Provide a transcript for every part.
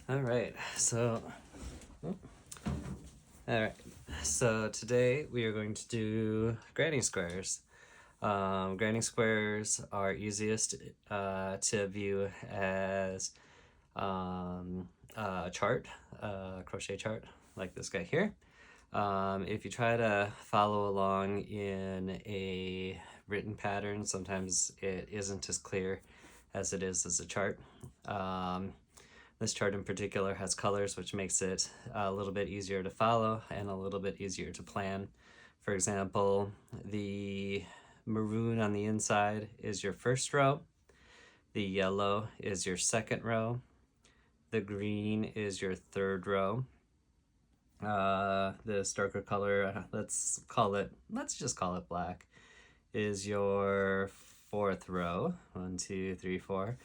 All right, so all right, so today we are going to do granny squares. Granny squares are easiest to view as a chart, a crochet chart, like this guy here. If you try to follow along in a written pattern, sometimes it isn't as clear as it is as a chart. This chart in particular has colors, which makes it a little bit easier to follow and a little bit easier to plan. For example, the maroon on the inside is your first row, the yellow is your second row, the green is your third row. This darker color, let's just call it black, is your fourth row. 1, 2, 3, 4.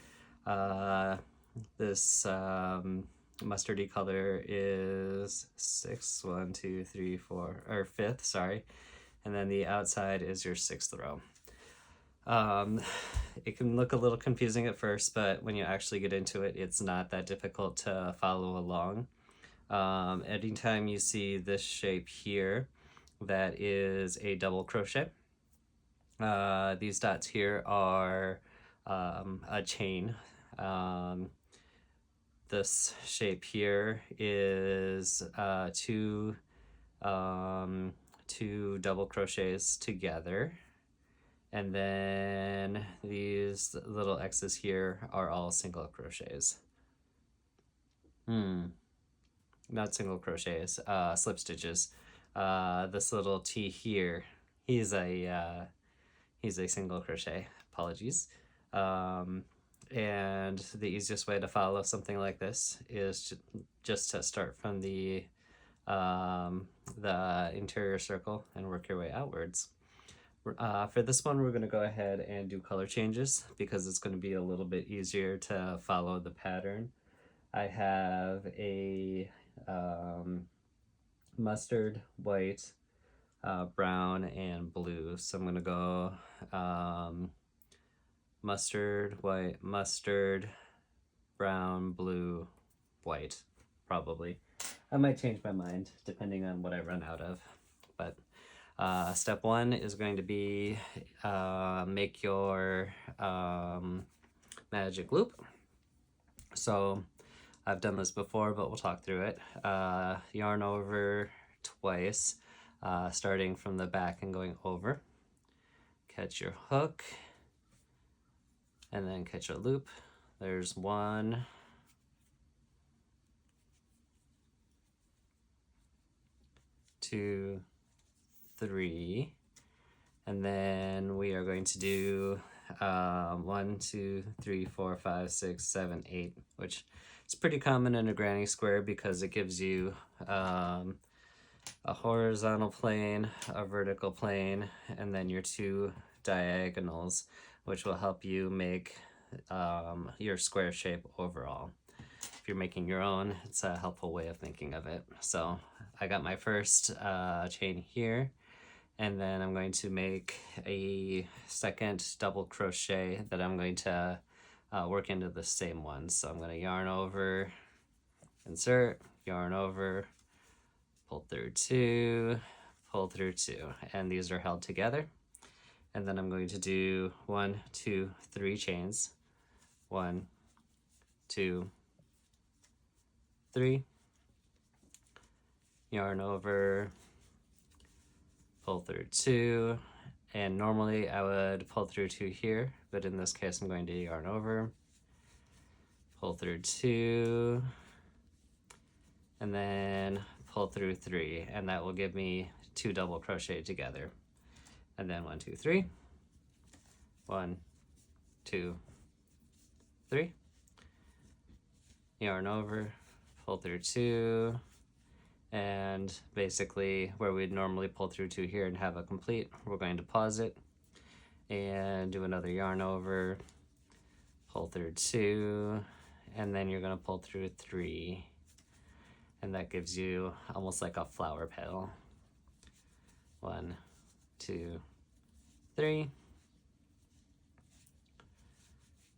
This mustardy color is 6, 1, 2, 3, 4, or fifth, sorry. And then the outside is your sixth row. It can look a little confusing at first, but when you actually get into it, it's not that difficult to follow along. Anytime you see this shape here, that is a double crochet. These dots here are a chain. This shape here is two double crochets together, and then these little X's here are all single crochets. Not single crochets, slip stitches. This little T here, he's a single crochet. Apologies. And the easiest way to follow something like this is just to start from the interior circle and work your way outwards. For this one, we're going to go ahead and do color changes because it's going to be a little bit easier to follow the pattern. I have a mustard, white, brown, and blue. So I'm going to go mustard, white, mustard, brown, blue, white, probably. I might change my mind depending on what I run out of. But step one is going to be make your magic loop. So I've done this before, but we'll talk through it. Yarn over twice, starting from the back and going over. Catch your hook, and then catch a loop. There's 1, 2, 3, and then we are going to do 1, 2, 3, 4, 5, 6, 7, 8, which is pretty common in a granny square because it gives you a horizontal plane, a vertical plane, and then your 2 diagonals, which will help you make your square shape overall. If you're making your own, it's a helpful way of thinking of it. So I got my first chain here, and then I'm going to make a second double crochet that I'm going to work into the same one. So I'm going to yarn over, insert, yarn over, pull through 2, pull through 2, and these are held together. And then I'm going to do 1, 2, 3 chains. 1, 2, 3. Yarn over, pull through 2, and normally I would pull through 2 here, but in this case I'm going to yarn over, pull through 2, and then pull through 3, and that will give me 2 double crochet together. And then 1, 2, 3, 1, 2, 3, yarn over, pull through 2, and basically where we'd normally pull through 2 here and have a complete, we're going to pause it and do another yarn over, pull through 2, and then you're going to pull through 3, and that gives you almost like a flower petal. 1, 2, 3,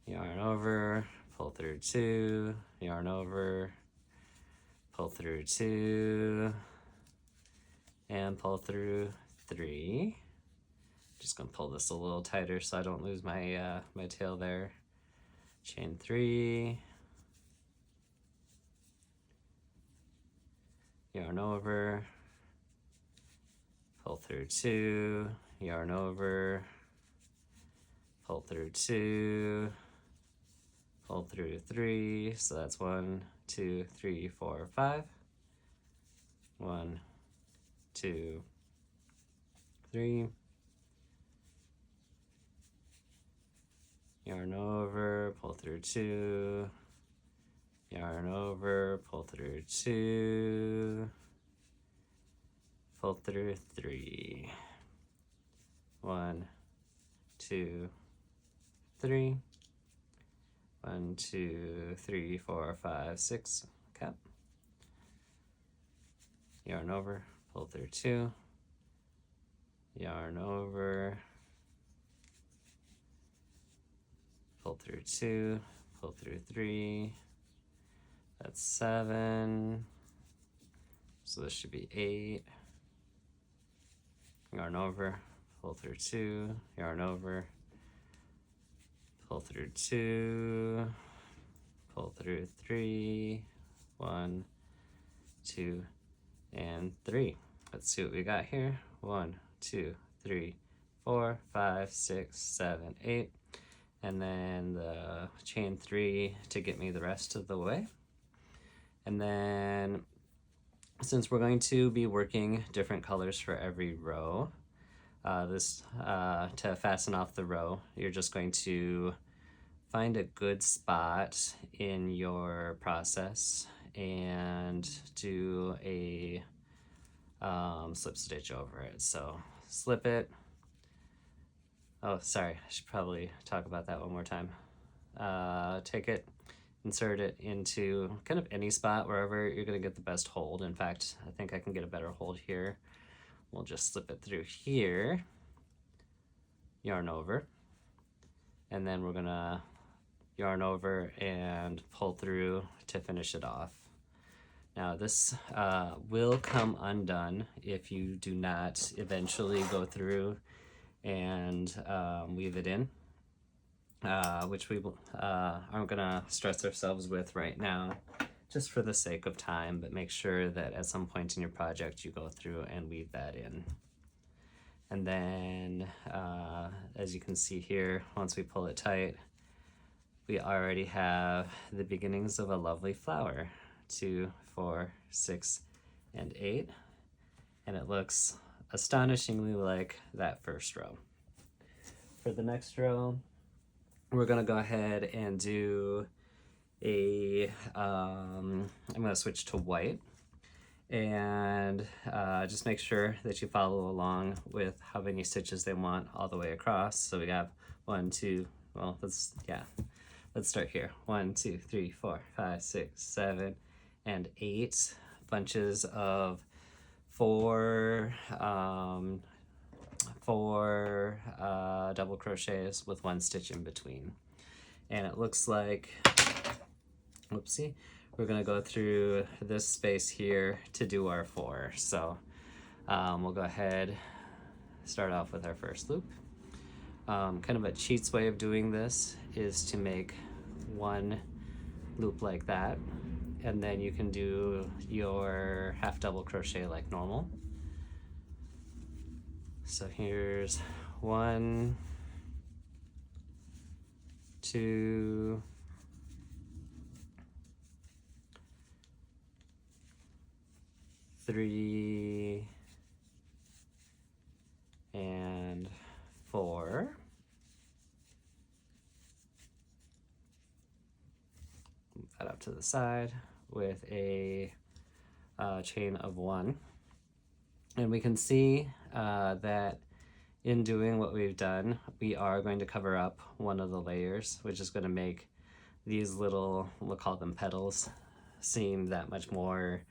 yarn over, pull through 2, yarn over, pull through 2, and pull through 3. Just gonna pull this a little tighter so I don't lose my my tail there. Chain 3, yarn over, pull through 2, yarn over, pull through 2, pull through 3. So that's 1, 2, 3, 4, 5. 1, 2, 3. Yarn over, pull through 2, yarn over, pull through 2, pull through 3. 1, 2, 3. 1, 2, 3, 4, 5, 6. Okay. Yarn over, pull through 2, yarn over, pull through 2, pull through 3. That's 7. So this should be 8. Yarn over, pull through 2, yarn over, pull through 2, pull through 3. 1, 2, and 3. Let's see what we got here. 1, 2, 3, 4, 5, 6, 7, 8. And then the chain 3 to get me the rest of the way. And then since we're going to be working different colors for every row, to fasten off the row, you're just going to find a good spot in your process and do a slip stitch over it. So slip it. Oh, sorry, I should probably talk about that one more time. Take it, insert it into kind of any spot, wherever you're gonna get the best hold. In fact, I think I can get a better hold here. We'll just slip it through here, yarn over, and then we're gonna yarn over and pull through to finish it off. Now this will come undone if you do not eventually go through and weave it in, which we aren't gonna stress ourselves with right now, just for the sake of time, but make sure that at some point in your project you go through and weave that in. And then as you can see here, once we pull it tight, we already have the beginnings of a lovely flower. 2, 4, 6, and 8, and it looks astonishingly like that first row. For the next row, we're gonna go ahead and do a, I'm gonna switch to white, and just make sure that you follow along with how many stitches they want all the way across. So we have 1, 2, well, let's start here. 1, 2, 3, 4, 5, 6, 7, and 8 bunches of 4 double crochets with 1 stitch in between. And it looks like, whoopsie, we're gonna go through this space here to do our 4. So we'll go ahead, start off with our first loop. Kind of a cheats way of doing this is to make 1 loop like that, and then you can do your half double crochet like normal. So here's 1, 2, 3, and 4. Move that up to the side with a chain of 1. And we can see that in doing what we've done, we are going to cover up one of the layers, which is going to make these little, we'll call them petals, seem that much more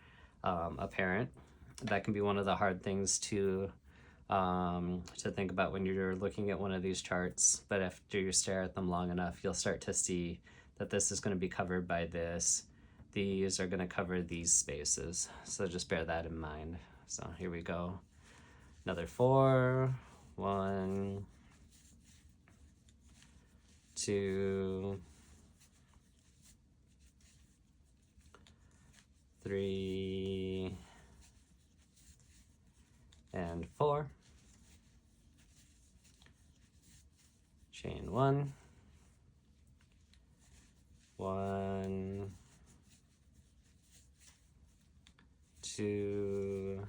apparent. That can be one of the hard things to think about when you're looking at one of these charts, but after you stare at them long enough, you'll start to see that this is going to be covered by this, these are going to cover these spaces, so just bear that in mind. So here we go, another 4, 1, 2, 3, and 4, chain 1, 1, 2,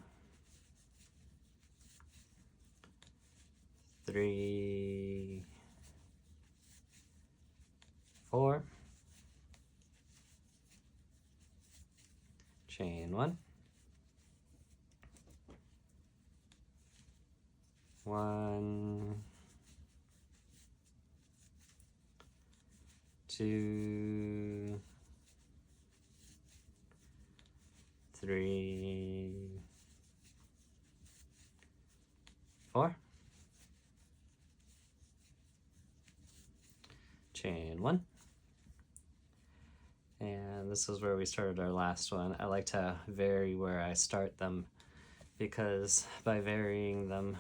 3, 4, chain 1, 1, 2, 3, 4, chain 1. And this is where we started our last one. I like to vary where I start them, because by varying them,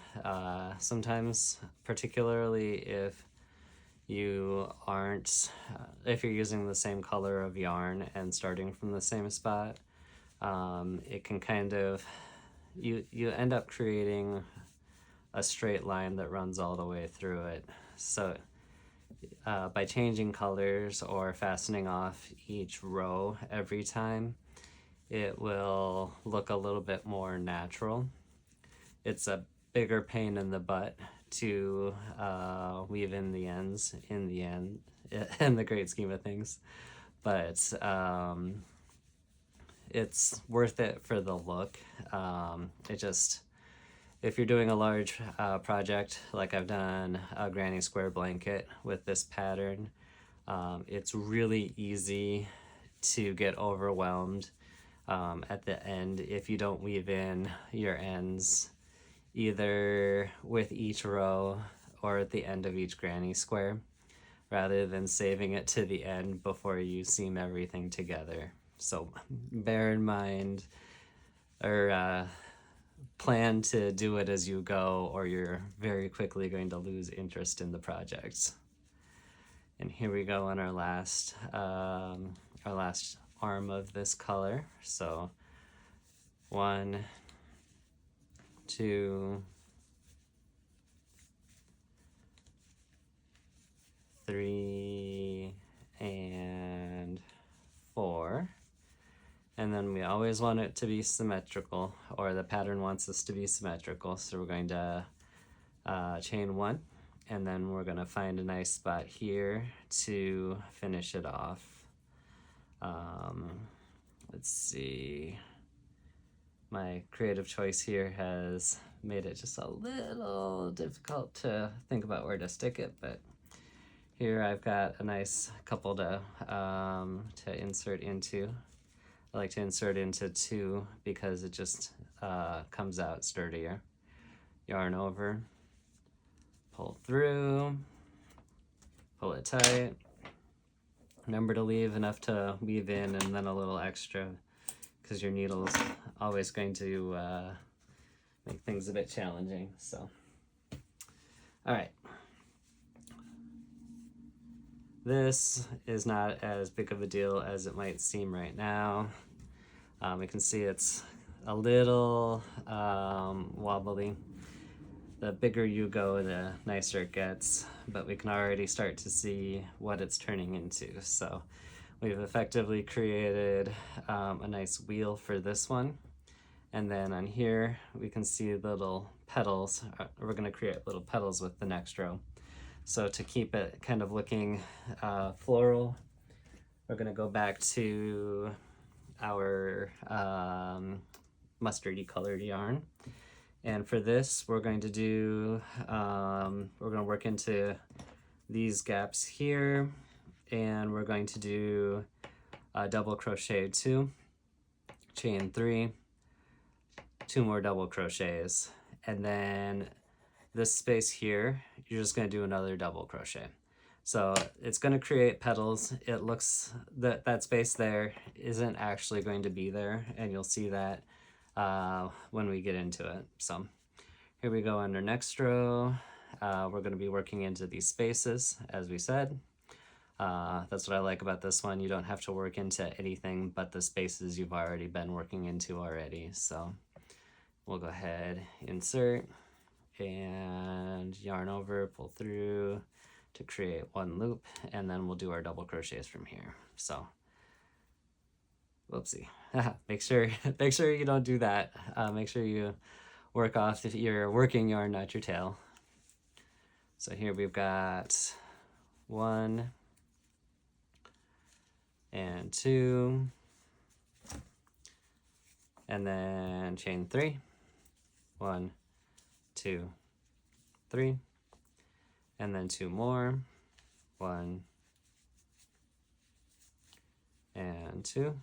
sometimes, particularly if you aren't, if you're using the same color of yarn and starting from the same spot, it can kind of, you end up creating a straight line that runs all the way through it. So by changing colors or fastening off each row every time, it will look a little bit more natural. It's a bigger pain in the butt to weave in the ends in the end, in the great scheme of things, but it's worth it for the look. It just, if you're doing a large project, like I've done a granny square blanket with this pattern, it's really easy to get overwhelmed at the end if you don't weave in your ends either with each row or at the end of each granny square, rather than saving it to the end before you seam everything together. So bear in mind, or plan to do it as you go, or you're very quickly going to lose interest in the project. And here we go on our last arm of this color. So 1, 2, 3, and 4. And then we always want it to be symmetrical, or the pattern wants us to be symmetrical. So we're going to chain 1, and then we're going to find a nice spot here to finish it off. Let's see. My creative choice here has made it just a little difficult to think about where to stick it, but here I've got a nice couple to insert into. I like to insert into 2 because it just comes out sturdier. Yarn over, pull through, pull it tight. Remember to leave enough to weave in and then a little extra, because your needle's always going to make things a bit challenging. So, all right. This is not as big of a deal as it might seem right now. We can see it's a little wobbly. The bigger you go, the nicer it gets, but we can already start to see what it's turning into. So we've effectively created a nice wheel for this one. And then on here, we can see little petals. We're gonna create little petals with the next row. So to keep it kind of looking floral, we're gonna go back to our mustardy colored yarn. And for this, we're going to do, we're gonna work into these gaps here, and we're going to do a double crochet 2, chain 3, 2 more double crochets, and then this space here, you're just gonna do another double crochet. So it's going to create petals. It looks that space there isn't actually going to be there, and you'll see that when we get into it. So here we go under next row. We're going to be working into these spaces, as we said. That's what I like about this one. You don't have to work into anything but the spaces you've already been working into already. So we'll go ahead, insert, and yarn over, pull through to create one loop, and then we'll do our double crochets from here. So whoopsie. make sure you don't do that. Make sure you work off your working yarn, not your tail. So here we've got 1 and 2, and then chain 3. 1, 2, 3, and then 2 more. 1 and 2.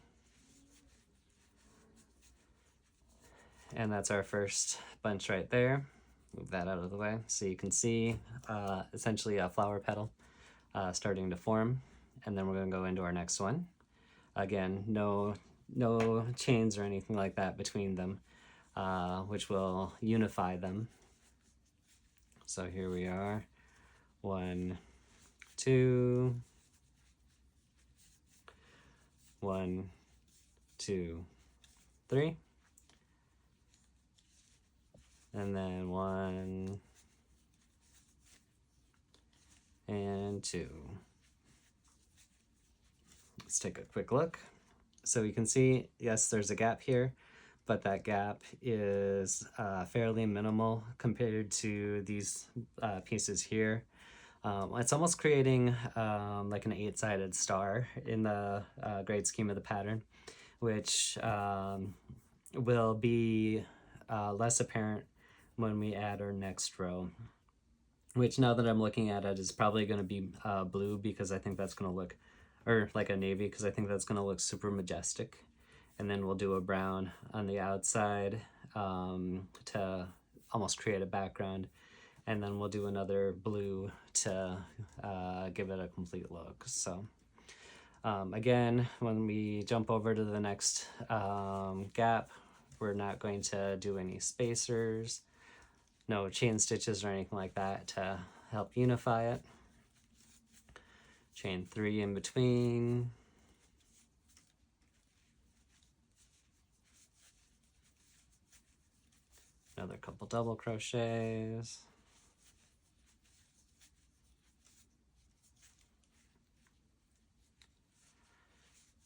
And that's our first bunch right there. Move that out of the way so you can see essentially a flower petal starting to form. And then we're going to go into our next one. Again, no chains or anything like that between them, which will unify them. So here we are. 1, 2, 1, 2, 3. And then 1 and 2. Let's take a quick look. So you can see, yes, there's a gap here, but that gap is fairly minimal compared to these pieces here. It's almost creating like an 8-sided star in the great scheme of the pattern, which will be less apparent when we add our next row, which now that I'm looking at it is probably going to be blue, because I think that's going to look, or like a navy, because I think that's going to look super majestic. And then we'll do a brown on the outside to almost create a background. And then we'll do another blue to give it a complete look. So again, when we jump over to the next gap, we're not going to do any spacers, no chain stitches or anything like that to help unify it. Chain 3 in between. Another couple double crochets.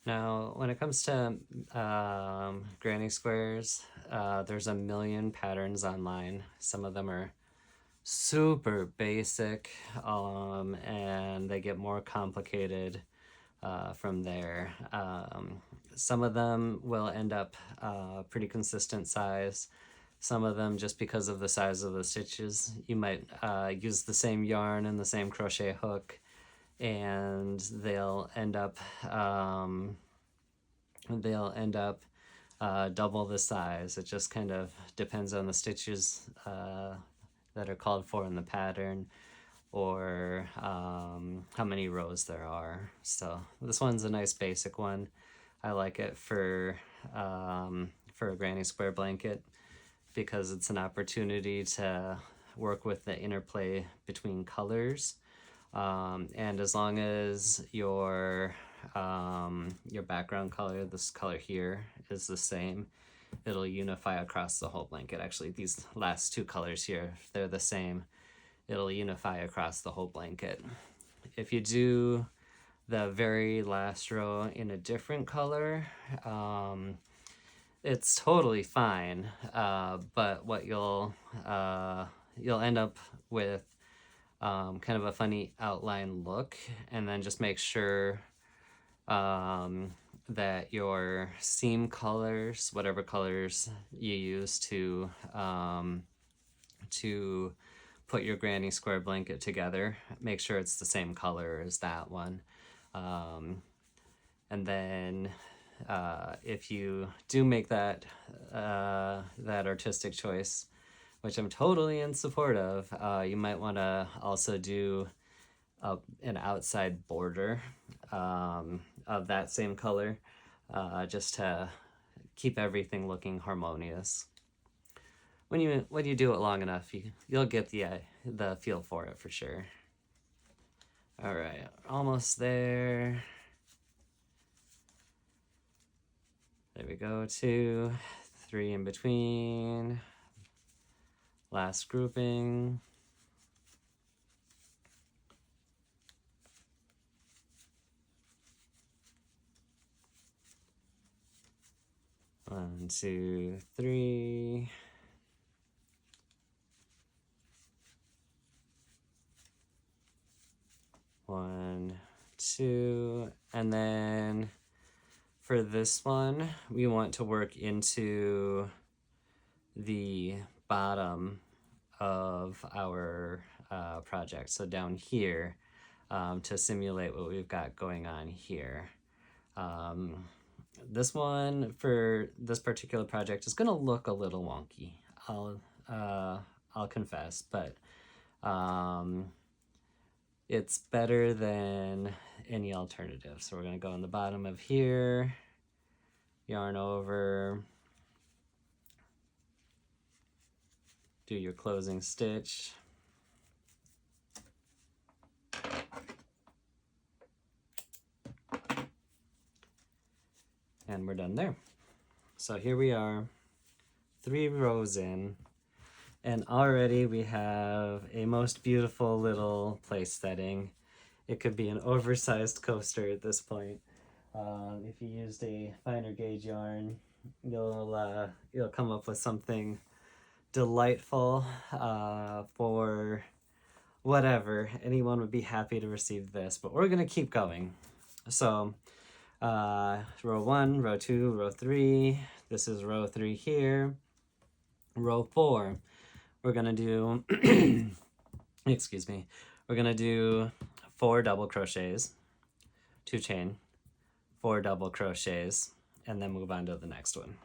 Now, when it comes to granny squares, there's a million patterns online. Some of them are super basic, and they get more complicated from there. Some of them will end up pretty consistent size. Some of them, just because of the size of the stitches, you might use the same yarn and the same crochet hook, and they'll end up double the size. It just kind of depends on the stitches that are called for in the pattern, or how many rows there are. So this one's a nice basic one. I like it for a granny square blanket, because it's an opportunity to work with the interplay between colors. And as long as your background color, this color here, is the same, it'll unify across the whole blanket. Actually, these last 2 colors here, if they're the same, it'll unify across the whole blanket. If you do the very last row in a different color, it's totally fine, but what you'll end up with kind of a funny outline look. And then just make sure that your seam colors, whatever colors you use to put your granny square blanket together, make sure it's the same color as that one. And then if you do make that artistic choice, which I'm totally in support of, you might want to also do an outside border of that same color, just to keep everything looking harmonious. When you do it long enough, you'll get the feel for it for sure. All right, almost there. There we go, 2, 3 in between. Last grouping. One, 2, 3. One, 2, and then for this one, we want to work into the bottom of our project. So down here, to simulate what we've got going on here. This one for this particular project is gonna look a little wonky. I'll confess, but it's better than any alternative. So we're gonna go in the bottom of here, yarn over, do your closing stitch, and we're done there. So here we are, 3 rows in, and already we have a most beautiful little place setting. It could be an oversized coaster at this point. If you used a finer gauge yarn, you'll come up with something delightful for whatever. Anyone would be happy to receive this, but we're gonna keep going. So row 1, row 2, row 3. This is row 3 here. Row 4, we're gonna do excuse me, we're gonna do 4 double crochets, 2 chain, 4 double crochets, and then move on to the next one.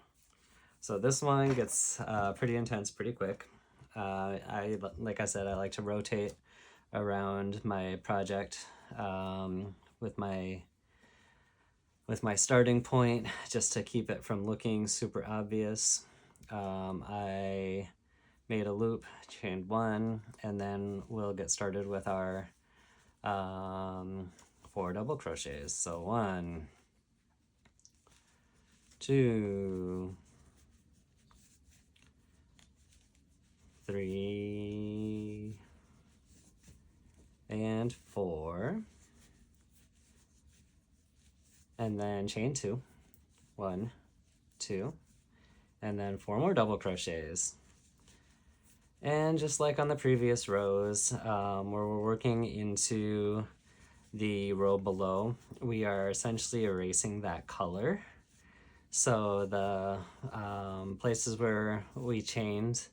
So this one gets pretty intense pretty quick. Like I said, I like to rotate around my project with my starting point, just to keep it from looking super obvious. I made a loop, chained 1, and then we'll get started with our 4 double crochets. So 1, 2, 3, and 4, and then chain 2, 1, 2, and then 4 more double crochets. And just like on the previous rows, where we're working into the row below, we are essentially erasing that color. So the places where we chained,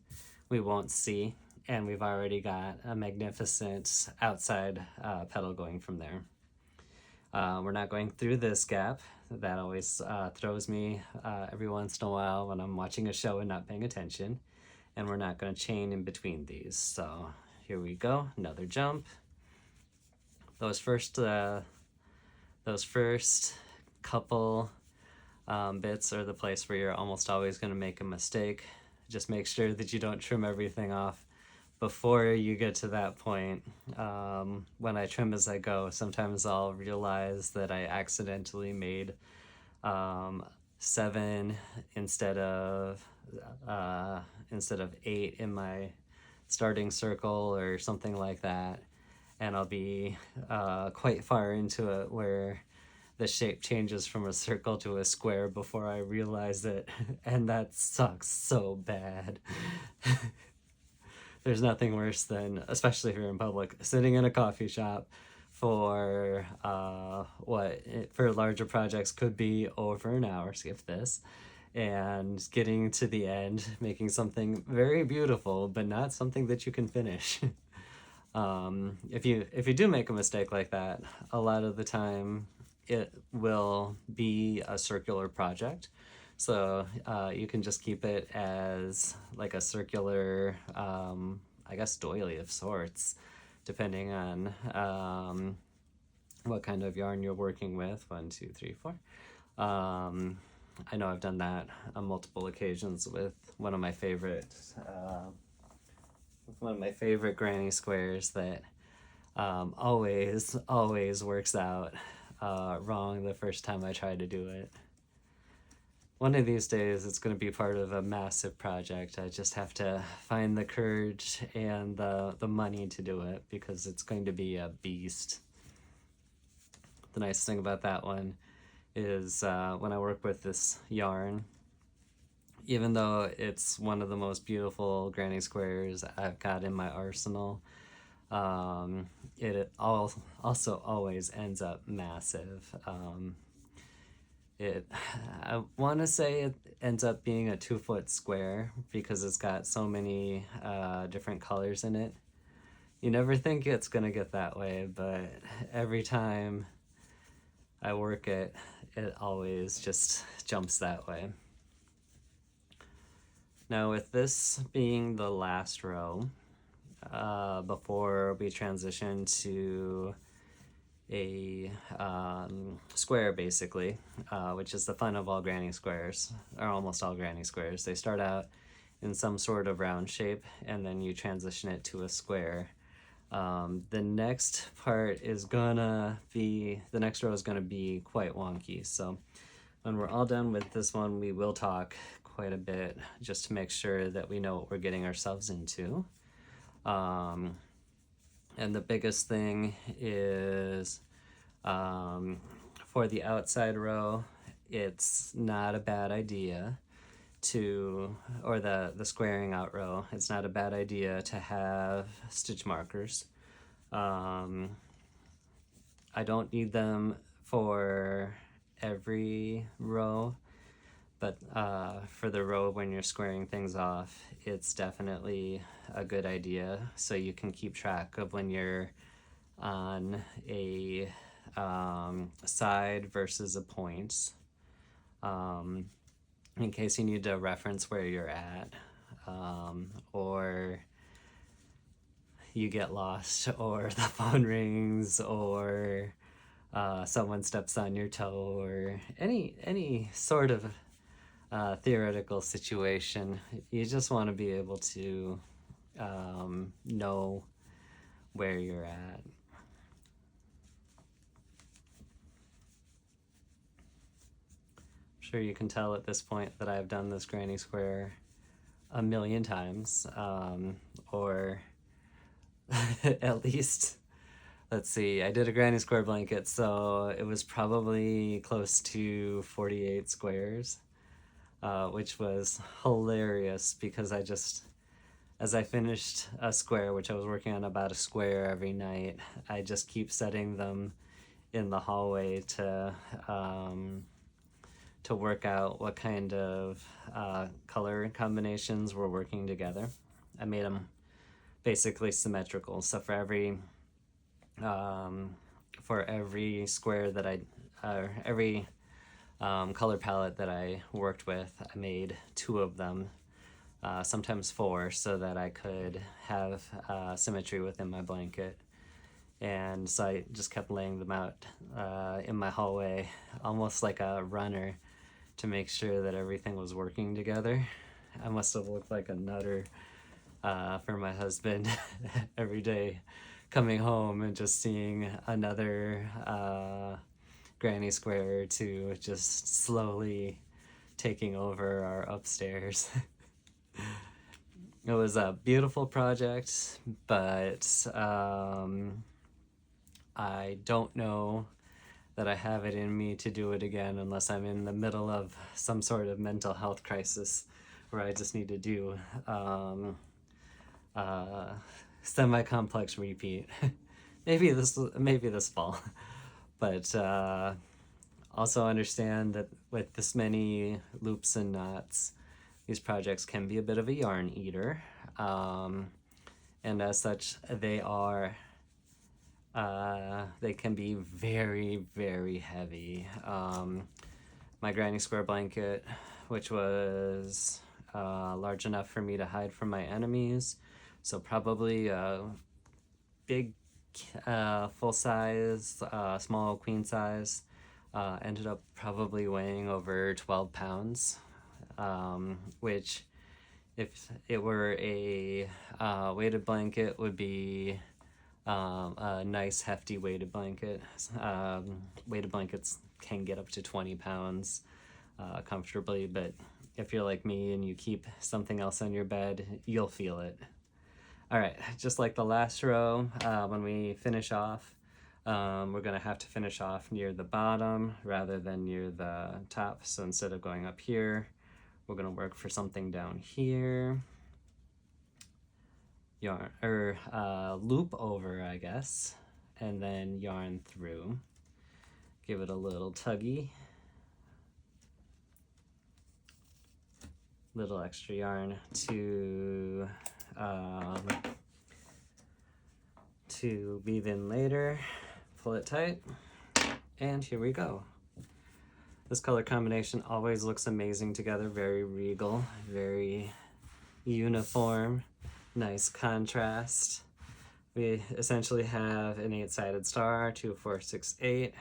we won't see, and we've already got a magnificent outside petal going from there. We're not going through this gap. That always throws me every once in a while when I'm watching a show and not paying attention. And we're not going to chain in between these. So here we go, another jump. Those first couple bits are the place where you're almost always going to make a mistake. Just make sure that you don't trim everything off before you get to that point. When I trim as I go, sometimes I'll realize that I accidentally made 7 instead of 8 in my starting circle or something like that, and I'll be quite far into it where the shape changes from a circle to a square before I realize it, and that sucks so bad. There's nothing worse than, especially if you're in public, sitting in a coffee shop for for larger projects could be over an hour, skip this, and getting to the end, making something very beautiful, but not something that you can finish. If you do make a mistake like that, a lot of the time it will be a circular project. So you can just keep it as like a circular, I guess, doily of sorts, depending on what kind of yarn you're working with. 1, 2, 3, 4. I know I've done that on multiple occasions with one of my favorite granny squares that always works out wrong the first time I try to do it. One of these days it's going to be part of a massive project. I just have to find the courage and the money to do it, because it's going to be a beast. The nice thing about that one is when I work with this yarn, even though it's one of the most beautiful granny squares I've got in my arsenal, it also always ends up massive. I want to say it ends up being a 2-foot square because it's got so many different colors in it. You never think it's gonna get that way, but every time I work it, it always just jumps that way. Now, with this being the last row, before we transition to a square, basically, which is the fun of all granny squares, or almost all granny squares. They start out in some sort of round shape, and then you transition it to a square. The next part is the next row is gonna be quite wonky. So when we're all done with this one, we will talk quite a bit just to make sure that we know what we're getting ourselves into. And the biggest thing is for the outside row, it's not a bad idea or the squaring out row, it's not a bad idea to have stitch markers. I don't need them for every row, but for the row when you're squaring things off, it's definitely a good idea, so you can keep track of when you're on a side versus a point, in case you need to reference where you're at, or you get lost, or the phone rings, or someone steps on your toe, or any sort of theoretical situation. You just want to be able to know where you're at. I'm sure you can tell at this point that I've done this granny square a million times, or at least, let's see, I did a granny square blanket, so it was probably close to 48 squares, which was hilarious because as I finished a square, which I was working on about a square every night, I just keep setting them in the hallway to work out what kind of color combinations were working together. I made them basically symmetrical, so for every square that every color palette that I worked with, I made 2 of them, sometimes 4, so that I could have symmetry within my blanket. And so I just kept laying them out in my hallway, almost like a runner, to make sure that everything was working together. I must have looked like a nutter for my husband every day, coming home and just seeing another granny square or 2 just slowly taking over our upstairs. It was a beautiful project, but I don't know that I have it in me to do it again unless I'm in the middle of some sort of mental health crisis where I just need to do semi-complex repeat. maybe this fall. But also understand that with this many loops and knots, these projects can be a bit of a yarn eater, and as such they can be very, very heavy. My granny square blanket, which was large enough for me to hide from my enemies, so probably big full size, small queen size. Ended up probably weighing over 12 pounds, which if it were a weighted blanket would be a nice hefty weighted blanket. Weighted blankets can get up to 20 pounds comfortably, but if you're like me and you keep something else on your bed, you'll feel it. All right, just like the last row, when we finish off, we're gonna have to finish off near the bottom rather than near the top. So instead of going up here, we're gonna work for something down here. Yarn, or loop over, I guess, and then yarn through. Give it a little tuggy. Little extra yarn to weave in later. Pull it tight, and here we go. This color combination always looks amazing together, very regal, very uniform, nice contrast. We essentially have an 8-sided star, 2, 4, 6, 8,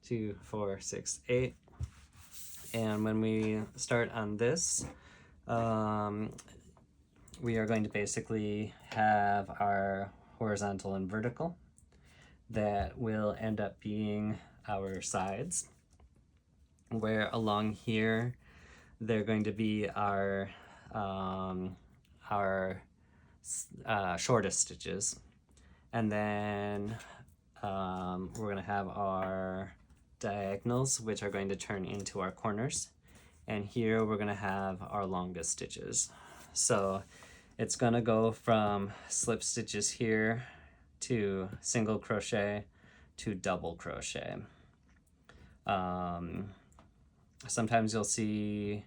2, 4, 6, 8. And when we start on this, we are going to basically have our horizontal and vertical that will end up being our sides, where along here they're going to be our shortest stitches, and then we're going to have our diagonals, which are going to turn into our corners, and here we're going to have our longest stitches. So it's going to go from slip stitches here to single crochet to double crochet. Sometimes you'll see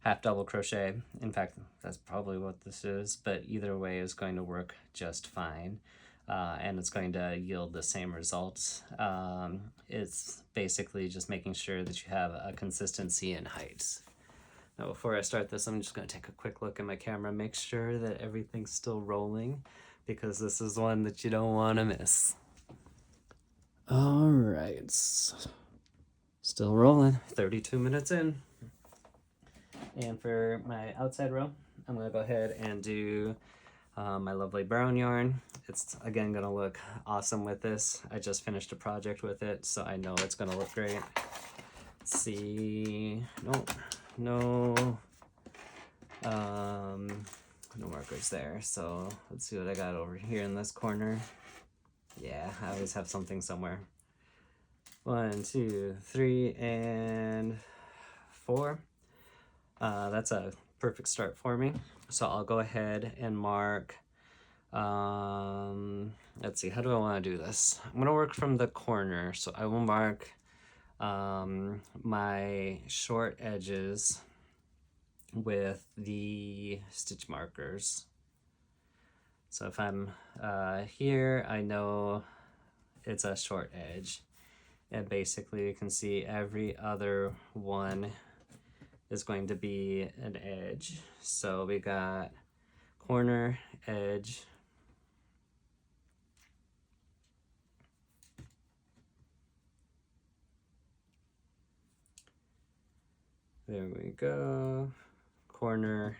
half double crochet. In fact, that's probably what this is, but either way is going to work just fine. And it's going to yield the same results. It's basically just making sure that you have a consistency in heights. Now, before I start this, I'm just going to take a quick look at my camera, make sure that everything's still rolling, because this is one that you don't want to miss. All right, still rolling, 32 minutes in. And for my outside row, I'm going to go ahead and do my lovely brown yarn. It's again going to look awesome with this. I just finished a project with it, so I know it's going to look great. Let's see. No markers there. So let's see what I got over here in this corner. Yeah, I always have something somewhere. 1, 2, 3, and 4. That's a perfect start for me. So I'll go ahead and mark, let's see, how do I want to do this? I'm going to work from the corner. So I will mark my short edges with the stitch markers. So if I'm here, I know it's a short edge. And basically you can see every other one is going to be an edge. So we got corner, edge, there we go, corner,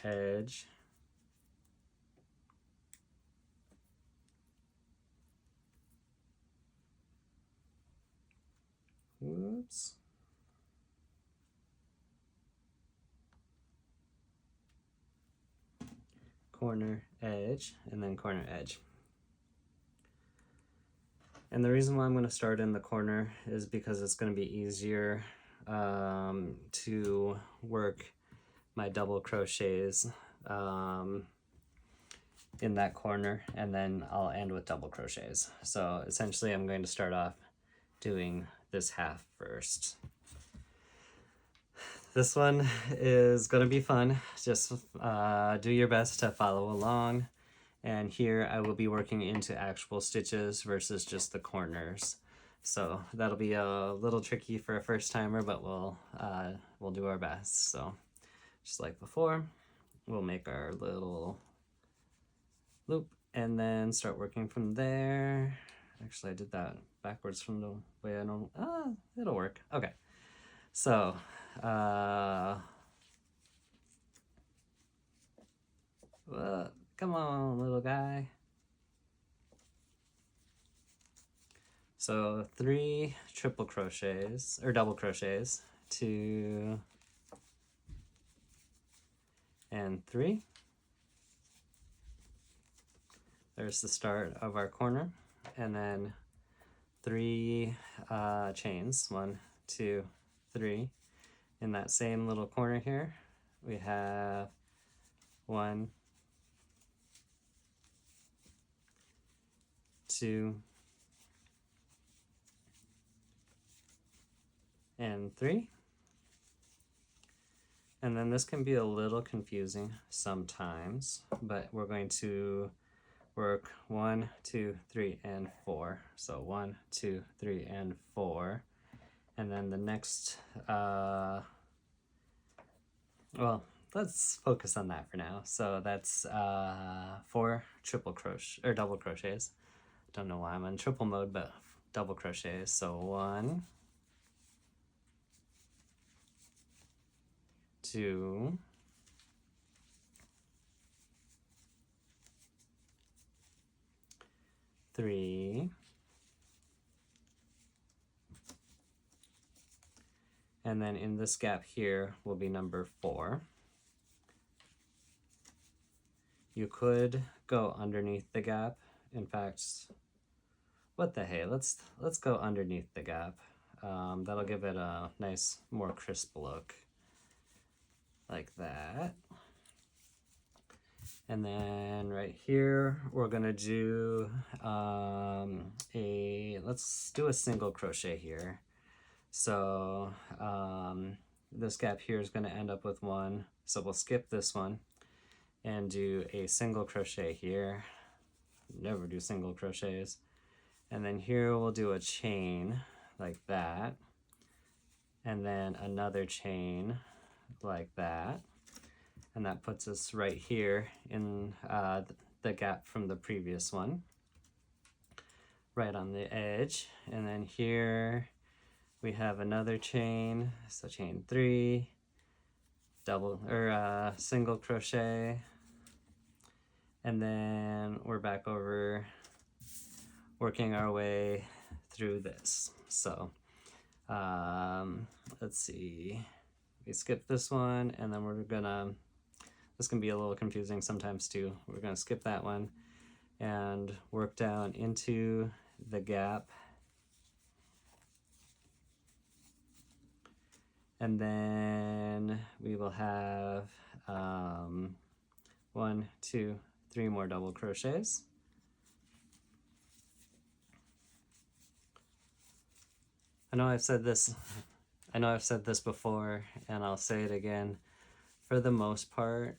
edge, whoops, corner, edge, and then corner, edge. And the reason why I'm going to start in the corner is because it's going to be easier to work my double crochets in that corner, and then I'll end with double crochets. So essentially I'm going to start off doing this half first. This one is going to be fun. Just do your best to follow along. And here I will be working into actual stitches versus just the corners. So that'll be a little tricky for a first timer, but we'll do our best. So just like before, we'll make our little loop and then start working from there. Actually, I did that backwards from the way I normally, it'll work. Okay, so, come on, little guy. So 3 triple crochets, or double crochets, 2 and 3. There's the start of our corner, and then 3 chains, 1, 2, 3. In that same little corner here, we have 1, 2, and 3. And then this can be a little confusing sometimes, but we're going to work 1, 2, 3, and 4. So 1, 2, 3, and 4. And then the next, well, let's focus on that for now. So that's 4 triple crochet, or double crochets. Don't know why I'm in triple mode, but double crochets. So 1, 2, 3, and then in this gap here will be number 4. You could go underneath the gap. In fact, what the hey, let's go underneath the gap. That'll give it a nice, more crisp look, like that. And then right here, we're gonna do let's do a single crochet here. So this gap here is gonna end up with 1. So we'll skip this one and do a single crochet here. Never do single crochets. And then here we'll do a chain like that. And then another chain like that. And that puts us right here in the gap from the previous one, right on the edge. And then here we have another chain, so chain 3, double or single crochet, and then we're back over working our way through this. So let's see, we skip this one, and then we're gonna, this can be a little confusing sometimes too. We're gonna skip that one and work down into the gap. And then we will have 1, 2, 3 more double crochets. I know I've said this before, and I'll say it again. For the most part,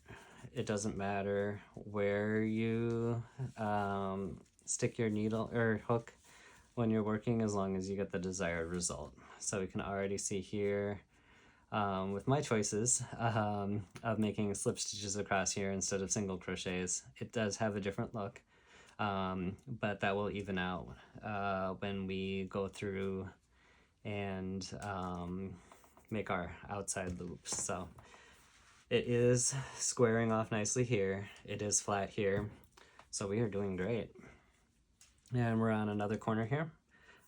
it doesn't matter where you stick your needle or hook when you're working, as long as you get the desired result. So we can already see here with my choices of making slip stitches across here instead of single crochets, it does have a different look, but that will even out when we go through and make our outside loops. So it is squaring off nicely here. It is flat here. So we are doing great. And we're on another corner here.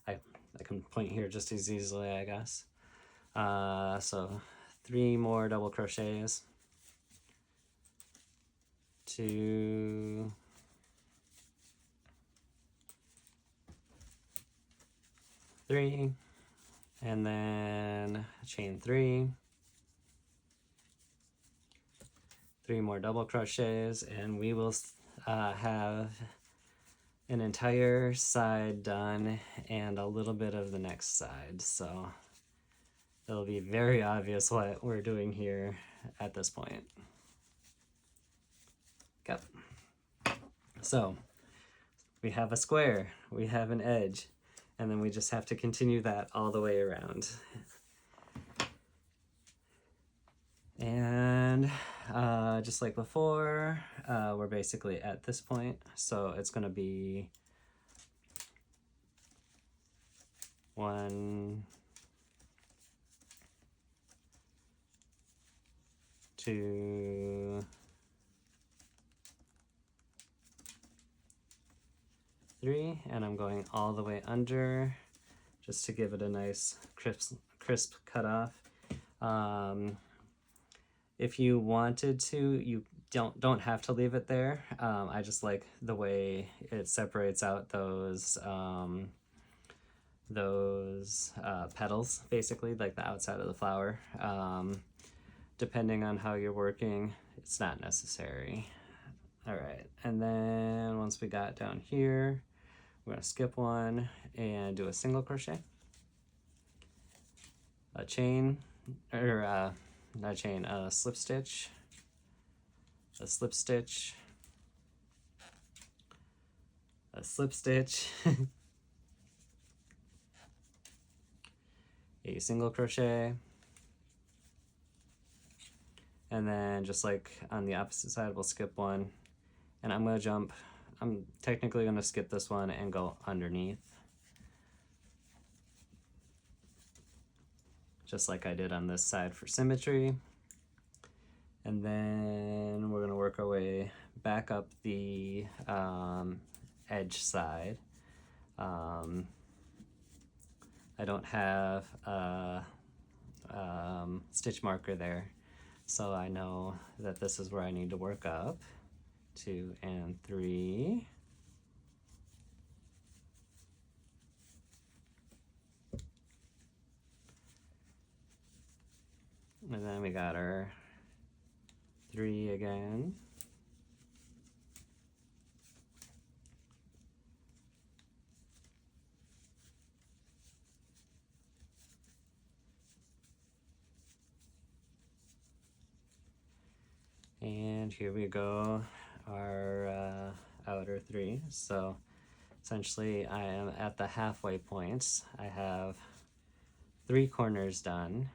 I can point here just as easily, I guess. So 3 more double crochets. 2, 3, and then chain 3. 3 more double crochets, and we will have an entire side done and a little bit of the next side. So it'll be very obvious what we're doing here at this point. Yep. So we have a square, we have an edge, and then we just have to continue that all the way around. And just like before, we're basically at this point, so it's going to be 1, 2, 3, and I'm going all the way under just to give it a nice crisp cutoff. If you wanted to, you don't have to leave it there. I just like the way it separates out those petals, basically, like the outside of the flower. Depending on how you're working, it's not necessary. All right, and then once we got down here, we're gonna skip one and do a single crochet, a chain, or not a chain, a slip stitch, a slip stitch, a slip stitch, a single crochet, and then just like on the opposite side, we'll skip one, and I'm gonna jump. I'm technically gonna skip this one and go underneath, just like I did on this side for symmetry. And then we're gonna work our way back up the edge side. I don't have a stitch marker there, so I know that this is where I need to work up. 2 and 3. And then we got our 3 again. And here we go, our outer 3. So essentially I am at the halfway points. I have 3 corners done.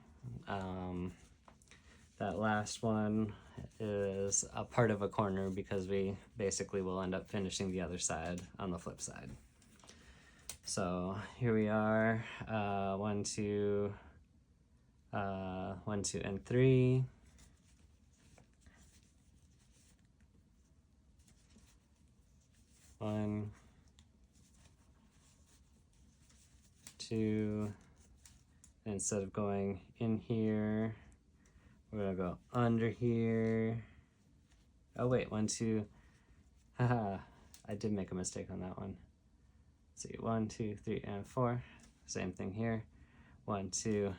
That last one is a part of a corner because we basically will end up finishing the other side on the flip side. So here we are, 1, 2, 1, 2, and 3. One, 2, instead of going in here, we're gonna go under here. Oh wait, 1, 2, haha, I did make a mistake on that one. Let's see, 1, 2, 3, and 4. Same thing here. 1, 2,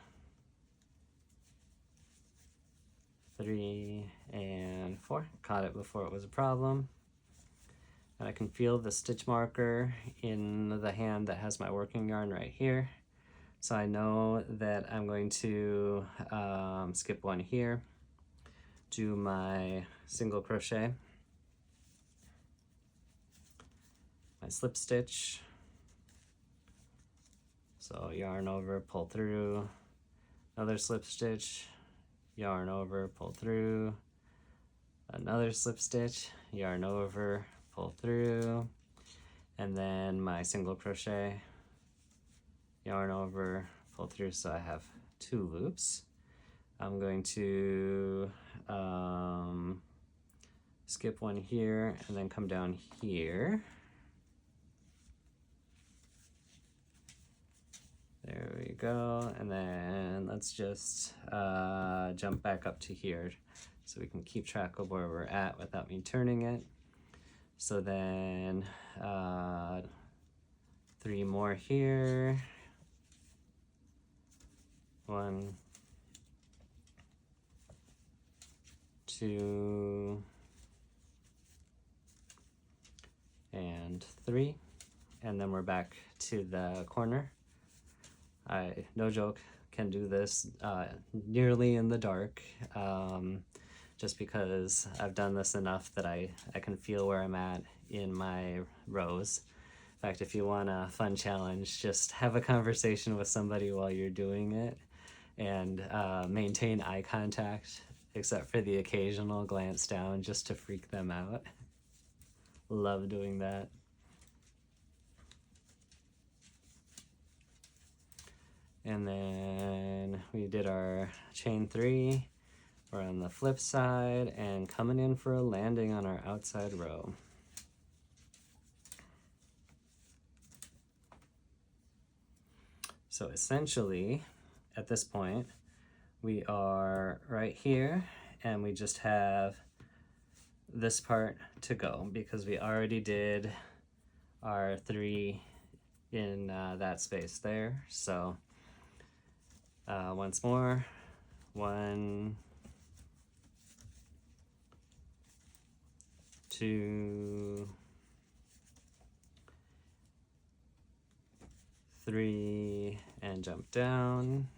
3, and 4. Caught it before it was a problem. And I can feel the stitch marker in the hand that has my working yarn right here. So I know that I'm going to skip one here, do my single crochet, my slip stitch, so yarn over, pull through, another slip stitch, yarn over, pull through, another slip stitch, yarn over, pull through, and then my single crochet, yarn over, pull through, so I have 2 loops. I'm going to skip one here and then come down here. There we go, and then let's just jump back up to here so we can keep track of where we're at without me turning it. So then 3 more here. 1, 2, and 3, and then we're back to the corner. I, no joke, can do this nearly in the dark, just because I've done this enough that I can feel where I'm at in my rows. In fact, if you want a fun challenge, just have a conversation with somebody while you're doing it and maintain eye contact except for the occasional glance down just to freak them out. Love doing that. And then we did our chain 3. We're on the flip side and coming in for a landing on our outside row. So essentially, at this point, we are right here and we just have this part to go because we already did our 3 in that space there. So once more, 1, 2, 3, and jump down.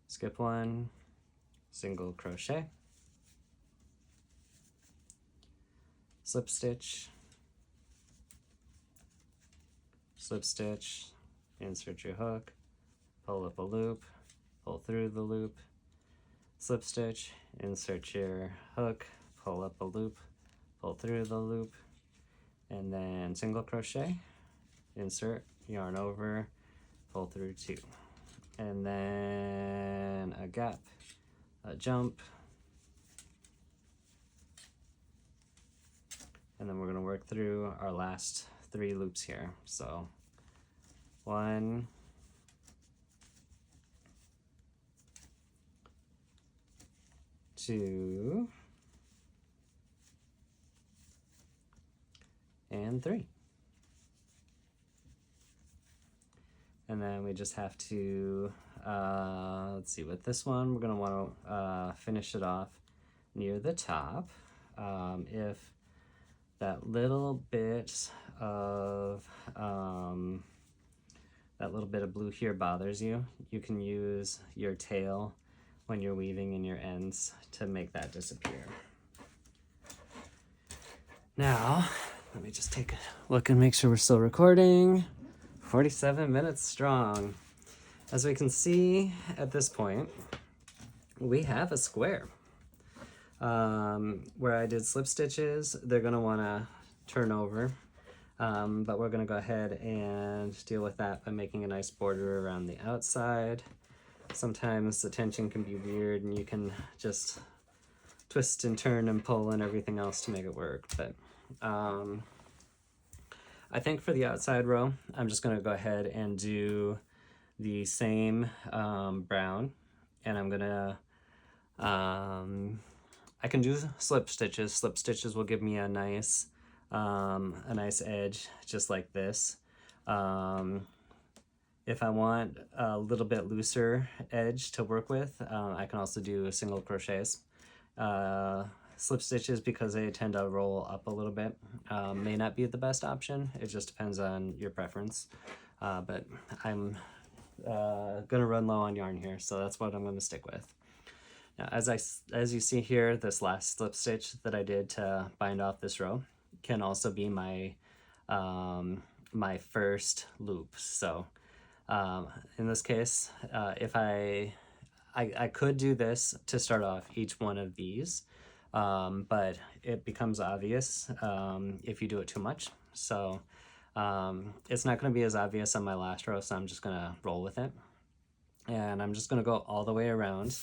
Skip 1, single crochet, slip stitch, slip stitch, insert your hook, pull up a loop, pull through the loop, slip stitch, insert your hook, pull up a loop, pull through the loop, and then single crochet, insert, yarn over, pull through 2, and then a gap, a jump, and then we're going to work through our last 3 loops here. So 1, 2, and 3. And then we just have to, let's see, with this one, we're going to want to finish it off near the top. If that little bit of blue here bothers you, you can use your tail when you're weaving in your ends to make that disappear. Now, let me just take a look and make sure we're still recording. 47 minutes strong. As we can see at this point, we have a square. Where I did slip stitches, they're going to want to turn over, but we're going to go ahead and deal with that by making a nice border around the outside. Sometimes the tension can be weird and you can just twist and turn and pull and everything else to make it work, but I think for the outside row, I'm just going to go ahead and do the same brown, and I'm going to, I can do slip stitches. Slip stitches will give me a nice edge, just like this. If I want a little bit looser edge to work with, I can also do single crochets. Slip stitches, because they tend to roll up a little bit, may not be the best option. It just depends on your preference. But I'm gonna run low on yarn here, so that's what I'm gonna stick with. Now, as you see here, this last slip stitch that I did to bind off this row can also be my my first loop. So in this case, if I could do this to start off each one of these, but it becomes obvious if you do it too much. So it's not going to be as obvious on my last row, so I'm just going to roll with it. And I'm just going to go all the way around,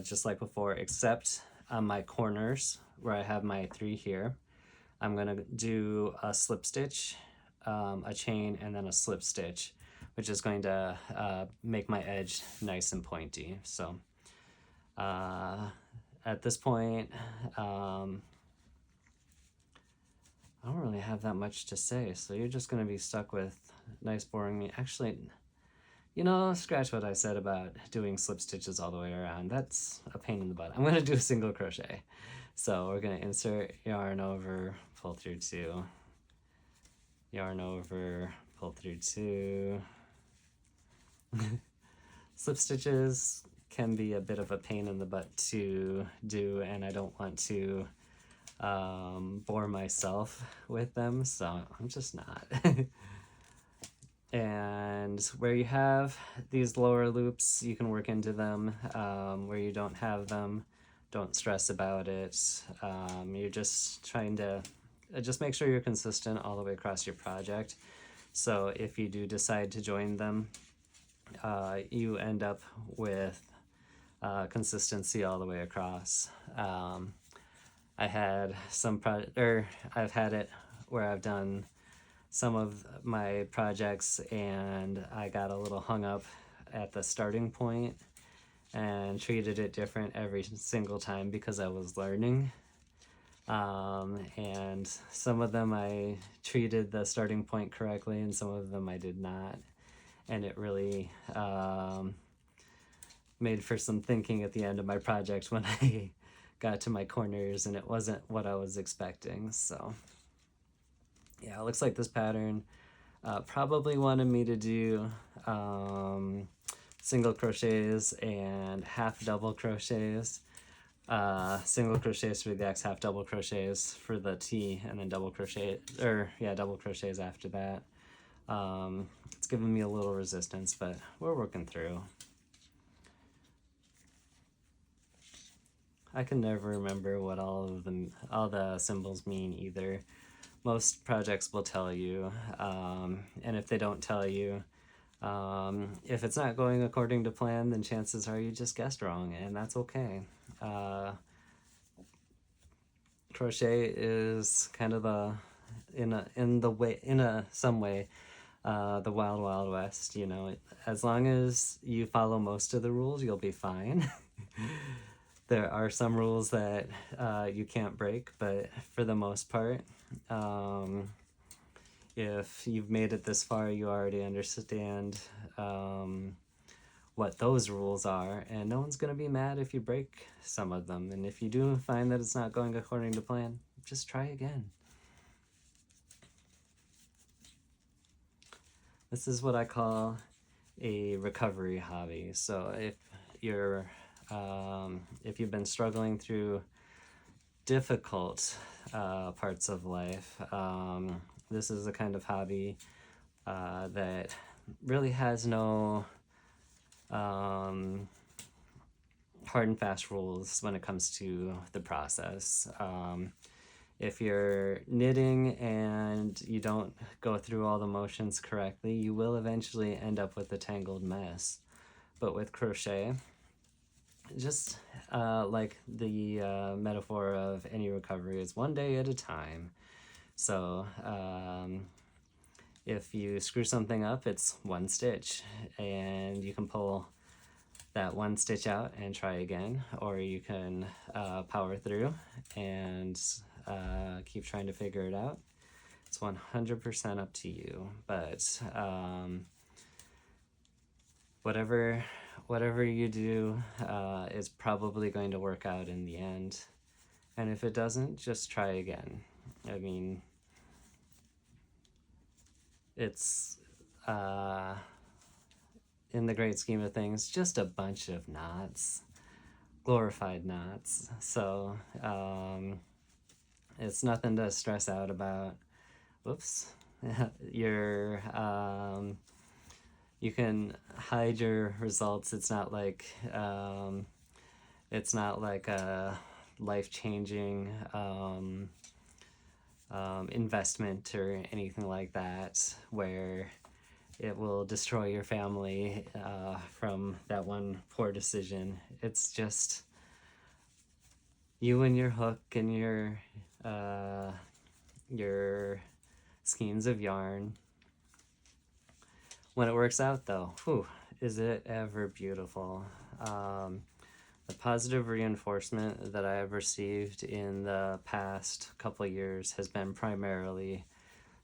just like before, except on my corners where I have my 3 here. I'm going to do a slip stitch, a chain, and then a slip stitch, which is going to make my edge nice and pointy. So at this point, I don't really have that much to say, so you're just going to be stuck with nice boring me. Actually, you know, scratch what I said about doing slip stitches all the way around. That's a pain in the butt. I'm going to do a single crochet. So we're going to insert, yarn over, pull through 2, yarn over, pull through 2. Slip stitches can be a bit of a pain in the butt to do, and I don't want to bore myself with them, so I'm just not. And where you have these lower loops, you can work into them. Where you don't have them, don't stress about it. You're just trying to just make sure you're consistent all the way across your project. So if you do decide to join them, you end up with consistency all the way across. I had I've had it where I've done some of my projects and I got a little hung up at the starting point and treated it different every single time because I was learning. And some of them I treated the starting point correctly and some of them I did not. And it really made for some thinking at the end of my project when I got to my corners and it wasn't what I was expecting. So yeah, it looks like this pattern probably wanted me to do single crochets and half double crochets. Single crochets for the X, half double crochets for the T, and then double crochets after that. It's giving me a little resistance, but we're working through. I can never remember what all the symbols mean either. Most projects will tell you, and if they don't tell you, if it's not going according to plan, then chances are you just guessed wrong, and that's okay. Crochet is kind of some way the wild wild west. You know, as long as you follow most of the rules, you'll be fine. There are some rules that you can't break, but for the most part, if you've made it this far, you already understand what those rules are, and no one's going to be mad if you break some of them. And if you do find that it's not going according to plan, just try again. This is what I call a recovery hobby. So if you've been struggling through difficult parts of life, this is a kind of hobby that really has no hard and fast rules when it comes to the process. If you're knitting and you don't go through all the motions correctly, you will eventually end up with a tangled mess. But with crochet, just like the metaphor of any recovery is one day at a time. So if you screw something up, it's one stitch, and you can pull that one stitch out and try again, or you can power through and keep trying to figure it out. It's 100% up to you, but whatever you do is probably going to work out in the end. And if it doesn't, just try again. I mean, it's in the great scheme of things, just a bunch of knots, glorified knots. So it's nothing to stress out about. Whoops. You can hide your results. It's not like a life-changing investment or anything like that where it will destroy your family from that one poor decision. It's just you and your hook and your skeins of yarn. When it works out, though, whew, is it ever beautiful. The positive reinforcement that I have received in the past couple of years has been primarily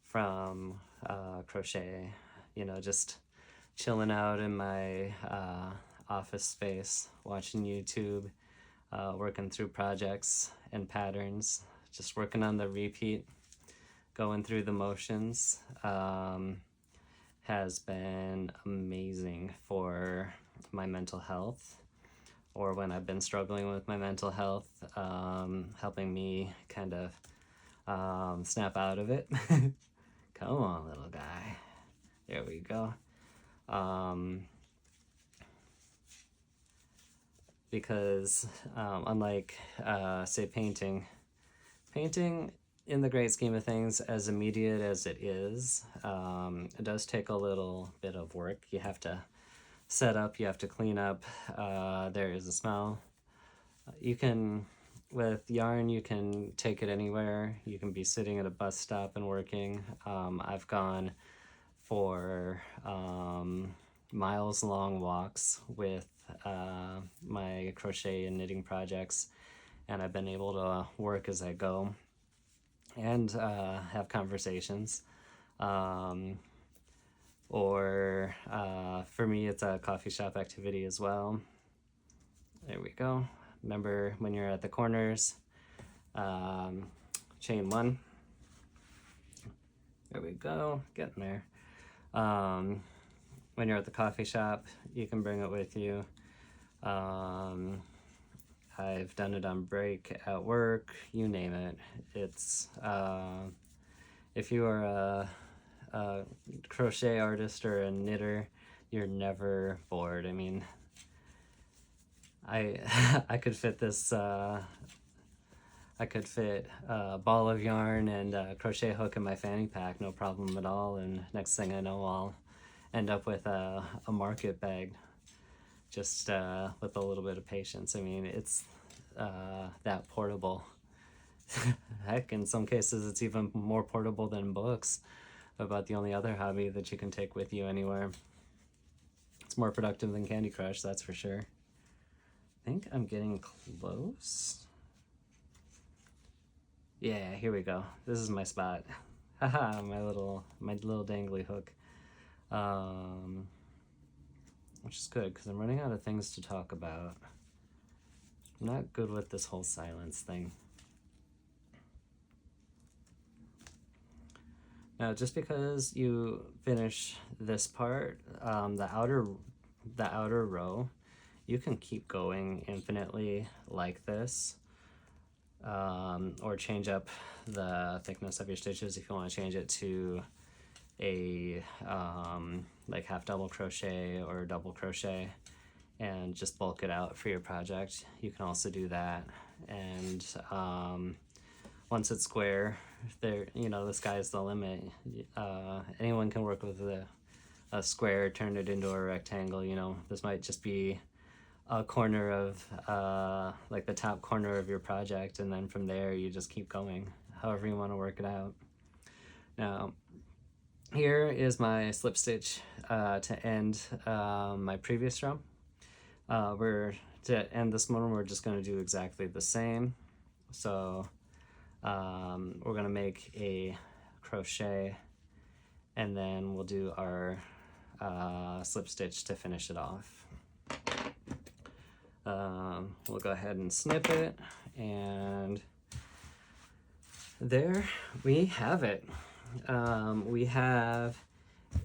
from crochet. You know, just chilling out in my office space, watching YouTube, working through projects and patterns, just working on the repeat, going through the motions, has been amazing for my mental health, or when I've been struggling with my mental health, helping me kind of snap out of it. Come on, little guy. There we go. Because unlike, say, painting in the great scheme of things, as immediate as it is, it does take a little bit of work. You have to set up, you have to clean up, there is a smell. You can, with yarn, you can take it anywhere. You can be sitting at a bus stop and working. I've gone for miles long walks with my crochet and knitting projects, and I've been able to work as I go and have conversations. Or for me, it's a coffee shop activity as well. There we go. Remember when you're at the corners, chain 1. There we go, getting there. When you're at the coffee shop, you can bring it with you. I've done it on break, at work, you name it. It's, if you are a crochet artist or a knitter, you're never bored. I mean, I could fit this, I could fit a ball of yarn and a crochet hook in my fanny pack, no problem at all, and next thing I know, I'll end up with a market bag, just with a little bit of patience. I mean, it's that portable. Heck, in some cases it's even more portable than books. About the only other hobby that you can take with you anywhere. It's more productive than Candy Crush, that's for sure. I think I'm getting close. Yeah, here we go. This is my spot. Haha, my little dangly hook. Which is good, because I'm running out of things to talk about. I'm not good with this whole silence thing. Now, just because you finish this part, the outer row, you can keep going infinitely like this, or change up the thickness of your stitches if you want to change it to a like half double crochet or double crochet, and just bulk it out for your project. You can also do that, and once it's square, there, you know, the sky's the limit. Anyone can work with a square, turn it into a rectangle. You know, this might just be a corner of like the top corner of your project, and then from there you just keep going however you want to work it out. Now, here is my slip stitch to end my previous row. To end this one, we're just going to do exactly the same. So we're going to make a crochet, and then we'll do our slip stitch to finish it off. We'll go ahead and snip it, and there we have it. We have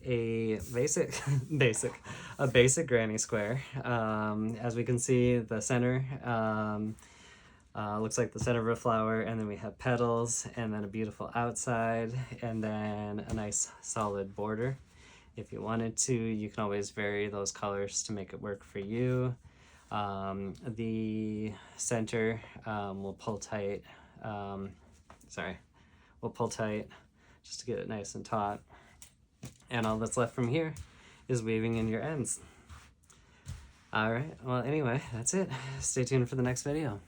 a basic granny square. As we can see, the center looks like the center of a flower, and then we have petals, and then a beautiful outside, and then a nice solid border. If you wanted to, you can always vary those colors to make it work for you. The center will pull tight. We'll pull tight just to get it nice and taut. And all that's left from here is weaving in your ends. All right, well, anyway, that's it. Stay tuned for the next video.